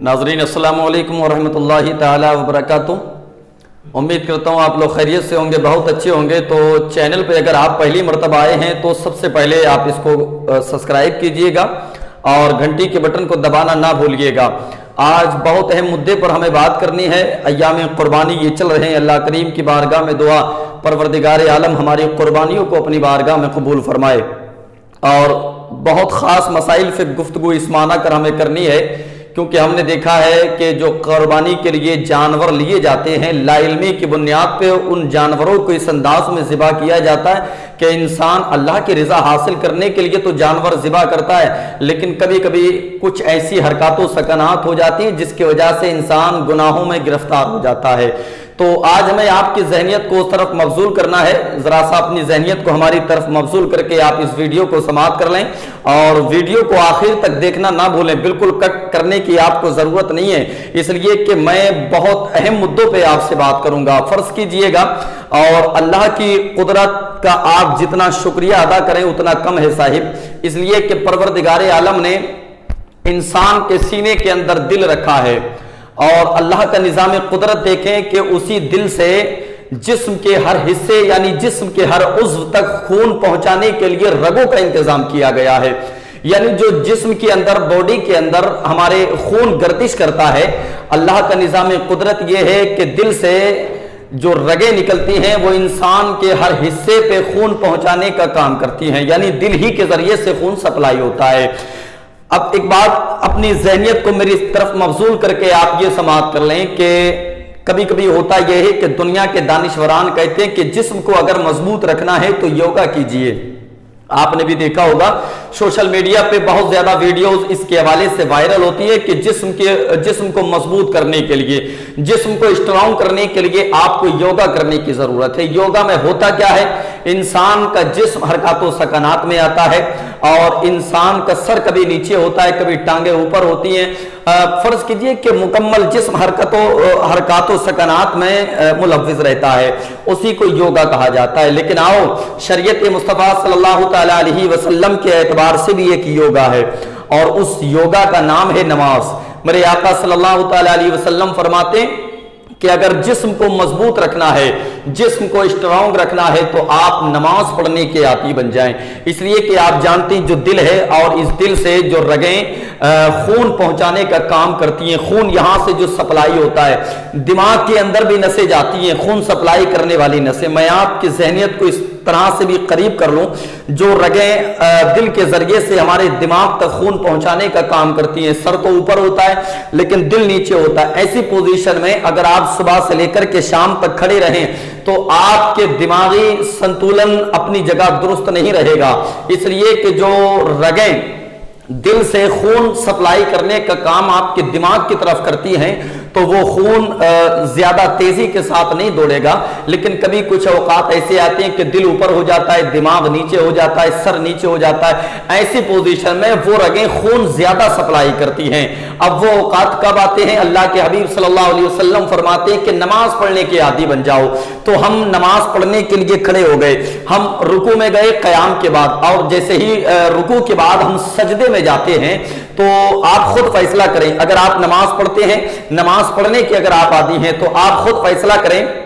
नाजरीन अस्सलाम वालेकुम वरहमतुल्लाहि ताला वबरकातुहू। उम्मीद करता हूँ आप लोग खैरियत से होंगे, बहुत अच्छे होंगे। तो चैनल पे अगर आप पहली मरतबा आए हैं तो सबसे पहले आप इसको सब्सक्राइब कीजिएगा और घंटी के बटन को दबाना ना भूलिएगा। आज बहुत अहम मुद्दे पर हमें बात करनी है। अय्याम कुर्बानी ये चल रहे हैं। अल्लाह करीम की बारगाह में दुआ, परवरदिगार आलम हमारी कुर्बानियों को अपनी बारगाह में कबूल फरमाए। और बहुत ख़ास मसाइल से गुफ्तगू इस माना कर हमें करनी है, क्योंकि हमने देखा है कि जो कुर्बानी के लिए जानवर लिए जाते हैं, लाइल्मी की बुनियाद पे उन जानवरों को इस अंदाज में ज़िबा किया जाता है कि इंसान अल्लाह की रज़ा हासिल करने के लिए तो जानवर ज़िबा करता है, लेकिन कभी कभी कुछ ऐसी हरकतों सकनात हो जाती हैं जिसकी वजह से इंसान गुनाहों में गिरफ्तार हो जाता है। तो आज हमें आपकी जहनियत को उस तरफ मबजूल करना है। ज़रा सा अपनी जहनियत को हमारी तरफ मबजूल करके आप इस वीडियो को समाप्त कर लें और वीडियो को आखिर तक देखना ना भूलें। बिल्कुल कट करने की आपको ज़रूरत नहीं है, इसलिए कि मैं बहुत अहम मुद्दों पे आपसे बात करूंगा। फ़र्ज़ कीजिएगा और अल्लाह की कुदरत का आप जितना शुक्रिया अदा करें उतना कम है साहिब, इसलिए कि परवरदिगार आलम ने इंसान के सीने के अंदर दिल रखा है और अल्लाह का निज़ाम कुदरत देखें कि उसी दिल से जिस्म के हर हिस्से यानी जिस्म के हर उज़्व तक खून पहुंचाने के लिए रगों का इंतजाम किया गया है। यानी जो जिस्म के अंदर, बॉडी के अंदर हमारे खून गर्दिश करता है, अल्लाह का निज़ाम कुदरत यह है कि दिल से जो रगें निकलती हैं वो इंसान के हर हिस्से पे खून पहुंचाने का काम करती हैं, यानी दिल ही के जरिए से खून सप्लाई होता है। अब एक बात अपनी ज़हनियत को मेरी तरफ मबजूल करके आप ये समाप्त कर लें कि कभी कभी होता यह है कि दुनिया के दानिशवरान कहते हैं कि जिस्म को अगर मजबूत रखना है तो योगा कीजिए। आपने भी देखा होगा सोशल मीडिया पे बहुत ज्यादा वीडियोस इसके हवाले से वायरल होती है कि जिस्म को मजबूत करने के लिए, जिस्म को स्ट्रांग करने के लिए आपको योगा करने की जरूरत है। योगा में होता क्या है, इंसान का जिस्म हरकतों सकनात में आता है और इंसान का सर कभी नीचे होता है, कभी टांगे ऊपर होती हैं। फर्ज कीजिए कि मुकम्मल जिस्म हरकतों सकनात में मुलव्विज रहता है, उसी को योगा कहा जाता है। लेकिन आओ, शरीयत मुस्तफ़ा सल्लल्लाहु तआला अलैहि वसल्लम के एतबार से भी एक योगा है और उस योगा का नाम है नमाज। मेरे आका सल्लल्लाहु तआला अलैहि वसल्लम फरमाते हैं कि अगर जिस्म को मजबूत रखना है, जिस्म को स्ट्रांग रखना है तो आप नमाज पढ़ने के आदी बन जाएं। इसलिए कि आप जानते हैं जो दिल है और इस दिल से जो रगें खून पहुंचाने का काम करती हैं, खून यहां से जो सप्लाई होता है, दिमाग के अंदर भी नसें जाती हैं, खून सप्लाई करने वाली नसें। मैं आपकी ज़हनियत को इस तरह से भी करीब कर लूं, जो रगें दिल के जरिए से हमारे दिमाग तक खून पहुंचाने का काम करती हैं। सर तो ऊपर होता है लेकिन दिल नीचे होता है। ऐसी पोजीशन में अगर आप सुबह से लेकर के शाम तक खड़े रहें तो आपके दिमागी संतुलन अपनी जगह दुरुस्त नहीं रहेगा। इसलिए कि जो रगें दिल से खून सप्लाई करने का काम आपके दिमाग की तरफ करती हैं तो वो खून ज्यादा तेजी के साथ नहीं दौड़ेगा। लेकिन कभी कुछ औकात ऐसे आते हैं कि दिल ऊपर हो जाता है, दिमाग नीचे हो जाता है, सर नीचे हो जाता है। ऐसी पोजीशन में वो रगें खून ज्यादा सप्लाई करती हैं। अब वो औकात कब आते हैं, अल्लाह के हबीब सल्लल्लाहु अलैहि वसल्लम फरमाते हैं कि नमाज पढ़ने के आदी बन जाओ। तो हम नमाज पढ़ने के लिए खड़े हो गए, हम रुकू में गए क़याम के बाद, और जैसे ही रुकू के बाद हम सजदे में जाते हैं तो आप खुद फैसला करें। अगर आप नमाज पढ़ते हैं, नमाज पढ़ने की अगर आप आदी हैं तो आप खुद फैसला करें।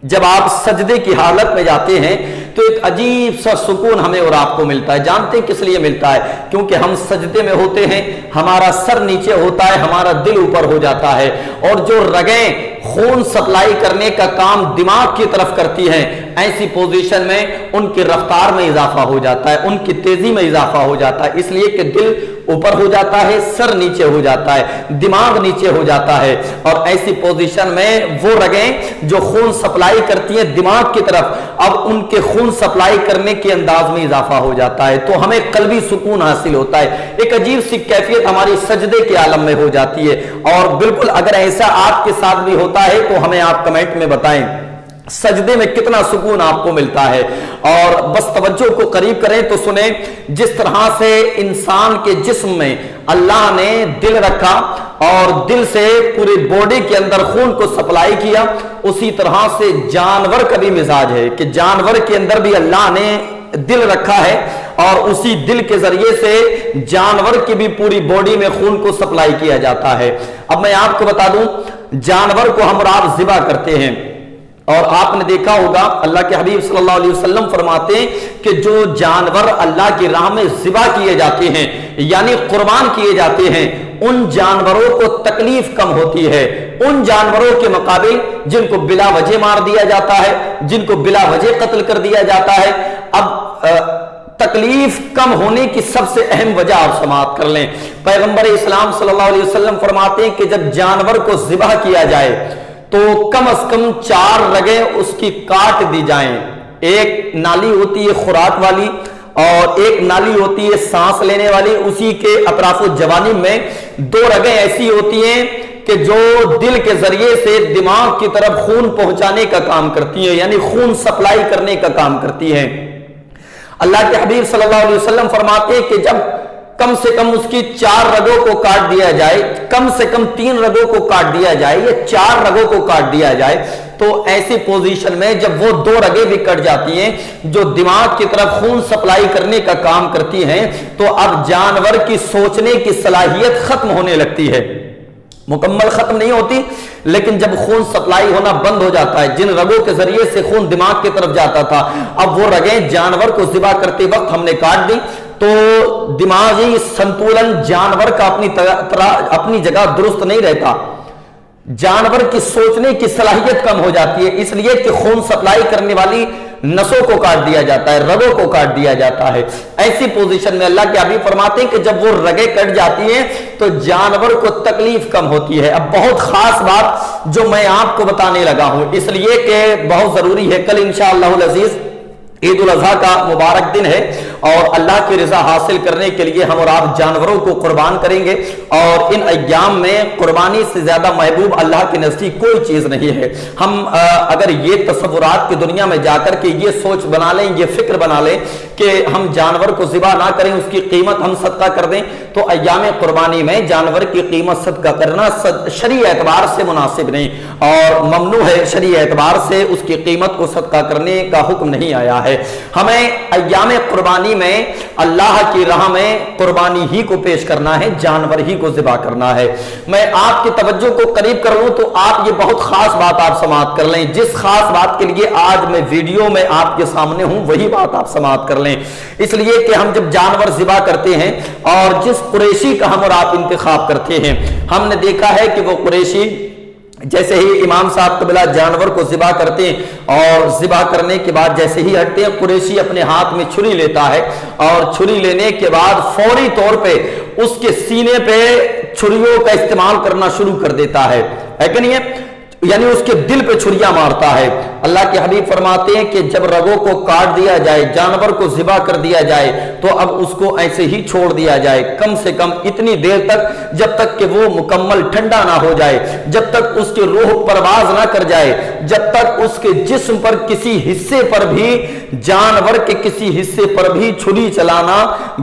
जब आप सजदे की हालत में जाते हैं तो एक अजीब सा सुकून हमें और आपको मिलता है। जानते हैं किस लिए मिलता है? क्योंकि हम सजदे में होते हैं, हमारा सर नीचे होता है, हमारा दिल ऊपर हो जाता है और जो रगें खून सप्लाई करने का काम दिमाग की तरफ करती हैं, ऐसी पोजीशन में उनकी रफ्तार में इजाफा हो जाता है, उनकी तेजी में इजाफा हो जाता है। इसलिए कि दिल ऊपर हो जाता है, सर नीचे हो जाता है, दिमाग नीचे हो जाता है और ऐसी पोजीशन में वो रगें जो खून सप्लाई करती हैं दिमाग की तरफ, अब उनके खून सप्लाई करने के अंदाज में इजाफा हो जाता है तो हमें कल्बी सुकून हासिल होता है। एक अजीब सी कैफियत हमारी सजदे के आलम में हो जाती है। और बिल्कुल अगर ऐसा आपके साथ भी होता है तो हमें आप कमेंट में बताएं सजदे में कितना सुकून आपको मिलता है। और बस तवज्जो को करीब करें तो सुने, जिस तरह से इंसान के जिस्म में अल्लाह ने दिल रखा और दिल से पूरी बॉडी के अंदर खून को सप्लाई किया, उसी तरह से जानवर का भी मिजाज है कि जानवर के अंदर भी अल्लाह ने दिल रखा है और उसी दिल के जरिए से जानवर की भी पूरी बॉडी में खून को सप्लाई किया जाता है। अब मैं आपको बता दूं, जानवर को हम और आप ज़िबा करते हैं और आपने देखा होगा अल्लाह के हबीब सल्लल्लाहु अलैहि वसल्लम फरमाते हैं कि जो जानवर अल्लाह की राह में ज़िबा किए जाते हैं यानी कुर्बान किए जाते हैं, उन जानवरों को तकलीफ कम होती है उन जानवरों के मुकाबिल जिनको बिला वजह मार दिया जाता है, जिनको बिला वजह कत्ल कर दिया जाता है। अब तकलीफ कम होने की सबसे अहम वजह आप समाप्त कर लें। पैगंबर इस्लाम सल्लल्लाहु अलैहि वसल्लम फरमाते हैं कि जब जानवर को ज़िबा किया जाए तो कम से कम 4 रगें उसकी काट दी जाएं। एक नाली होती है खुराक वाली और एक नाली होती है सांस लेने वाली, उसी के अतराफो जवानी में 2 रगें ऐसी होती हैं कि जो दिल के जरिए से दिमाग की तरफ खून पहुंचाने का काम करती है, यानी खून सप्लाई करने का काम करती है। अल्लाह के हबीब सल्लल्लाहु अलैहि वसल्लम फरमाते हैं कि जब कम से कम उसकी 4 रगों को काट दिया जाए, कम से कम 3 रगों को काट दिया जाए या 4 रगों को काट दिया जाए, तो ऐसी पोजीशन में जब वो 2 रगें भी कट जाती हैं जो दिमाग की तरफ खून सप्लाई करने का काम करती हैं, तो अब जानवर की सोचने की सलाहियत खत्म होने लगती है। मुकम्मल खत्म नहीं होती, लेकिन जब खून सप्लाई होना बंद हो जाता है, जिन रगों के जरिए से खून दिमाग की तरफ जाता था, अब वो रगें जानवर को ज़िबा करते वक्त हमने काट दी, तो दिमागी संतुलन जानवर का अपनी जगह दुरुस्त नहीं रहता, जानवर की सोचने की सलाहियत कम हो जाती है, इसलिए कि खून सप्लाई करने वाली नसों को काट दिया जाता है, रगों को काट दिया जाता है। ऐसी पोजीशन में अल्लाह के हबीब फरमाते हैं कि जब वो रगें कट जाती हैं तो जानवर को तकलीफ कम होती है। अब बहुत खास बात जो मैं आपको बताने लगा हूं, इसलिए कि बहुत जरूरी है। कल इंशाअल्लाह अज़ीज ईद उल अज़हा का मुबारक दिन है और अल्लाह की रज़ा हासिल करने के लिए हम और आप जानवरों को कुर्बान करेंगे और इन अय्याम में कुर्बानी से ज़्यादा महबूब अल्लाह के नज़दीक कोई चीज़ नहीं है। हम अगर ये तसव्वुरात की दुनिया में जाकर के ये सोच बना लें, ये फिक्र बना लें कि हम जानवर को ज़िबा ना करें, उसकी कीमत हम सदका कर दें, तो अय्याम कुर्बानी में जानवर की कीमत सदका करना शरई एतबार से मुनासिब नहीं और ममनू है। शरई एतबार से उसकी कीमत को सदका करने का हुक्म नहीं आया है। हमें अय्याम कुर्बानी में अल्लाह की राह में कुर्बानी ही को पेश करना है, जानवर ही को ज़िबा करना है। मैं आपकी तवज्जो को करीब कर लूं तो आप ये बहुत खास बात आप समाअत कर लें। जिस खास बात के लिए आज मैं वीडियो में आपके सामने हूं वही बात आप समाअत कर लें, इसलिए कि हम जब जानवर ज़िबा करते हैं और जिस कुरैशी का हम और आप इंतखाब करते हैं, हमने देखा है कि वो कुरैशी जैसे ही इमाम साहब कबीला जानवर को ज़िबा करते हैं और ज़िबा करने के बाद जैसे ही हटते हैं, कुरैशी अपने हाथ में छुरी लेता है और छुरी लेने के बाद फौरी तौर पे उसके सीने पे छुरियों का इस्तेमाल करना शुरू कर देता है कि नहीं है, यानी उसके दिल पे छुरियां मारता है। अल्लाह के हबीब फरमाते हैं कि जब रगों को काट दिया जाए, जानवर को ज़िबा कर दिया जाए, तो अब उसको ऐसे ही छोड़ दिया जाए कम से कम इतनी देर तक जब तक कि वो मुकम्मल ठंडा ना हो जाए, जब तक उसकी रूह परवाज ना कर जाए, जब तक उसके जिस्म पर किसी हिस्से पर भी, जानवर के किसी हिस्से पर भी छुरी चलाना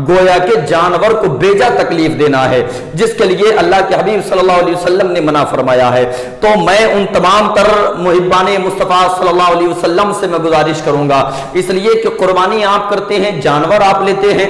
गोया के जानवर को बेजा तकलीफ देना है, जिसके लिए अल्लाह के हबीब सल्लल्लाहु अलैहि वसल्लम ने मना फरमाया है। तो मैं उन तमाम तर मुहिब्बाने मुस्तफ़ा सल्लल्लाहु अलैहि वसल्लम से मैं गुजारिश करूंगा, इसलिए कि कुर्बानी आप करते हैं, जानवर आप लेते हैं,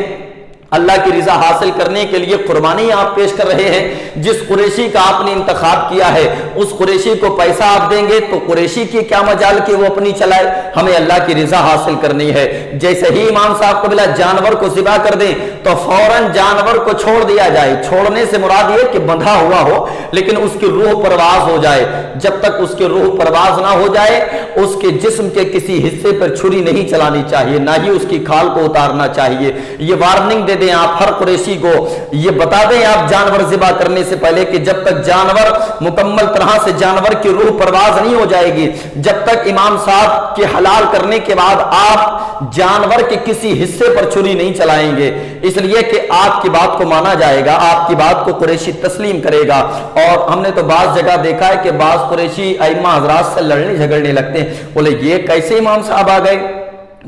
अल्लाह की रिजा हासिल करने के लिए कुर्बानी आप पेश कर रहे हैं। जिस कुरैशी का आपने इंतखाब किया है उस कुरैशी को पैसा आप देंगे तो कुरैशी की क्या मजाल कि वो अपनी चलाए, हमें अल्लाह की रिजा हासिल करनी है। जैसे ही इमाम साहब कबीला जानवर को ज़िबा कर दें तो फौरन जानवर को छोड़ दिया जाए। छोड़ने से मुराद ये कि बंधा हुआ हो लेकिन उसकी रूह परवाज हो जाए। जब तक उसकी रूह परवाज ना हो जाए उसके जिस्म के किसी हिस्से पर छुरी नहीं चलानी चाहिए, ना ही उसकी खाल को उतारना चाहिए। ये वार्निंग दे दें आप हर कुरैशी को, ये बता दें आप जानवर ज़िबा करने से पहले कि जब तक जानवर मुकम्मल तरह से जानवर की रूह परवाज नहीं हो जाएगी, जब तक इमाम साहब के हलाल करने के बाद आप जानवर के किसी हिस्से पर छुरी नहीं चलाएंगे, इसलिए कि आपकी बात को माना जाएगा, आपकी बात को कुरैशी तस्लीम करेगा। और हमने तो बाज़ जगह देखा है कि बाज़ कुरैशी अइम्मा हज़रात से लड़ने झगड़ने लगते हैं, बोले ये कैसे इमाम साहब आ गए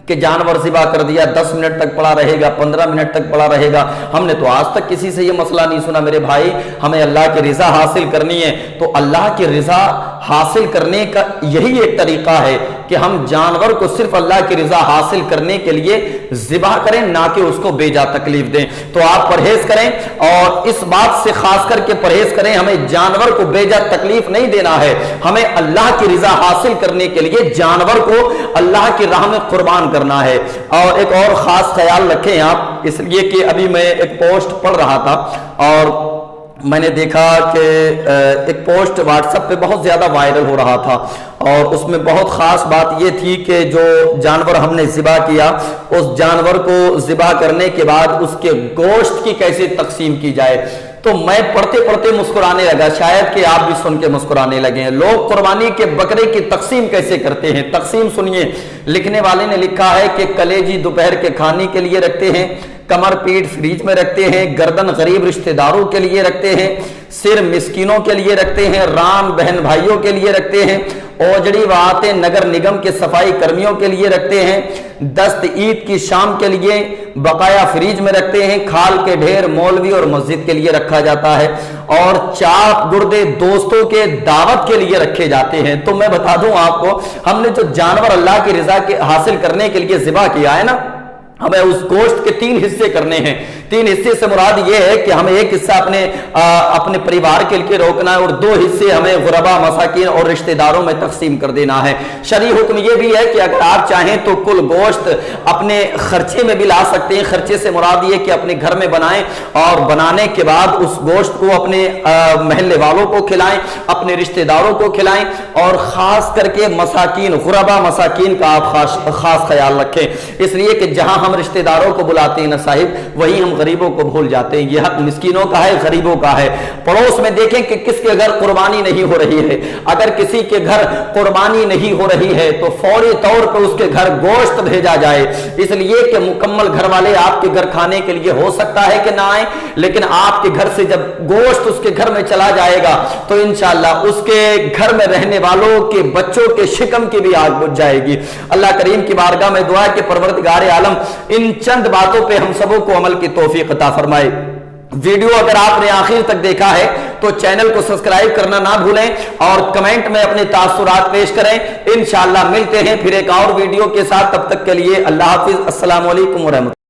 कि जानवर ज़िबा कर दिया, 10 मिनट तक पड़ा रहेगा, 15 मिनट तक पड़ा रहेगा। हमने तो आज तक किसी से ये मसला नहीं सुना। मेरे भाई, हमें अल्लाह की रिज़ा हासिल करनी है तो अल्लाह की रिज़ा हासिल करने का यही एक तरीका है کہ ہم جانور کو صرف اللہ کی رضا حاصل کرنے کے لیے ذبح کریں، نہ کہ اس کو بے جا تکلیف دیں۔ تو آپ پرہیز کریں اور اس بات سے خاص کر کے پرہیز کریں، ہمیں جانور کو بے جا تکلیف نہیں دینا ہے، ہمیں اللہ کی رضا حاصل کرنے کے لیے جانور کو اللہ کی راہ میں قربان کرنا ہے۔ اور ایک اور خاص خیال رکھیں آپ، اس لیے کہ ابھی میں ایک پوسٹ پڑھ رہا تھا اور میں نے دیکھا کہ ایک پوسٹ واٹس ایپ پہ بہت زیادہ وائرل ہو رہا تھا، اور اس میں بہت خاص بات یہ تھی کہ جو جانور ہم نے ذبح کیا، اس جانور کو ذبح کرنے کے بعد اس کے گوشت کی کیسے تقسیم کی جائے۔ تو میں پڑھتے پڑھتے مسکرانے لگا، شاید کہ آپ بھی سن کے مسکرانے لگے ہیں۔ لوگ قربانی کے بکرے کی تقسیم کیسے کرتے ہیں، تقسیم سنیے۔ لکھنے والے نے لکھا ہے کہ کلیجی دوپہر کے کھانے کے لیے رکھتے ہیں، کمر پیٹ فریج میں رکھتے ہیں، گردن غریب رشتہ داروں کے لیے رکھتے ہیں، سر مسکینوں کے لیے رکھتے ہیں، ران بہن بھائیوں کے لیے رکھتے ہیں، اوجڑی وعاتیں نگر نگم کے صفائی کرمیوں کے لیے رکھتے ہیں، دست عید کی شام کے لیے بقایا فریج میں رکھتے ہیں، کھال کے ڈھیر مولوی اور مسجد کے لیے رکھا جاتا ہے، اور چاپ گردے دوستوں کے دعوت کے لیے رکھے جاتے ہیں۔ تو میں بتا دوں آپ کو، ہم نے جو جانور اللہ کی رضا کے حاصل کرنے کے لیے ذبح کیا ہے نا، ہمیں اس گوشت کے 3 حصے کرنے ہیں۔ 3 حصے سے مراد یہ ہے کہ ہمیں ایک حصہ اپنے پریوار کے لیے روکنا ہے، اور 2 حصے ہمیں غربا، مساکین اور رشتہ داروں میں تقسیم کر دینا ہے۔ شرعی حکم یہ بھی ہے کہ اگر آپ چاہیں تو کل گوشت اپنے خرچے میں بھی لا سکتے ہیں۔ خرچے سے مراد یہ کہ اپنے گھر میں بنائیں، اور بنانے کے بعد اس گوشت کو اپنے محلے والوں کو کھلائیں، اپنے رشتہ داروں کو کھلائیں، اور خاص کر کے مساکین، غربا مساکین کا آپ خاص خیال رکھیں، اس لیے کہ جہاں ہم رشتہ داروں کو بلاتے ہیں نا صاحب، وہی ہم غریبوں کو بھول جاتے ہیں۔ یہ حق مسکینوں کا ہے، غریبوں کا ہے۔ پڑوس میں دیکھیں کہ کس کے گھر قربانی نہیں ہو رہی ہے، اگر کسی کے گھر قربانی نہیں ہو رہی ہے تو فوری طور پر اس کے گھر گوشت بھیجا جائے، اس لیے کہ مکمل گھر والے آپ کے گھر کھانے کے لیے ہو سکتا ہے کہ نہ آئیں، لیکن آپ کے گھر سے جب گوشت اس کے گھر میں چلا جائے گا تو انشاءاللہ اس کے گھر میں رہنے والوں کے بچوں کے شکم کی بھی آگ بجھ جائے گی۔ اللہ کریم کی بارگاہ میں دعا ہے کہ پروردگار عالم ان چند باتوں پہ ہم سبوں کو عمل کی توفیق عطا فرمائے۔ ویڈیو اگر آپ نے آخر تک دیکھا ہے تو چینل کو سبسکرائب کرنا نہ بھولیں، اور کمنٹ میں اپنے تاثرات پیش کریں۔ انشاءاللہ ملتے ہیں پھر ایک اور ویڈیو کے ساتھ، تب تک کے لیے اللہ حافظ، السلام علیکم ورحمۃ اللہ۔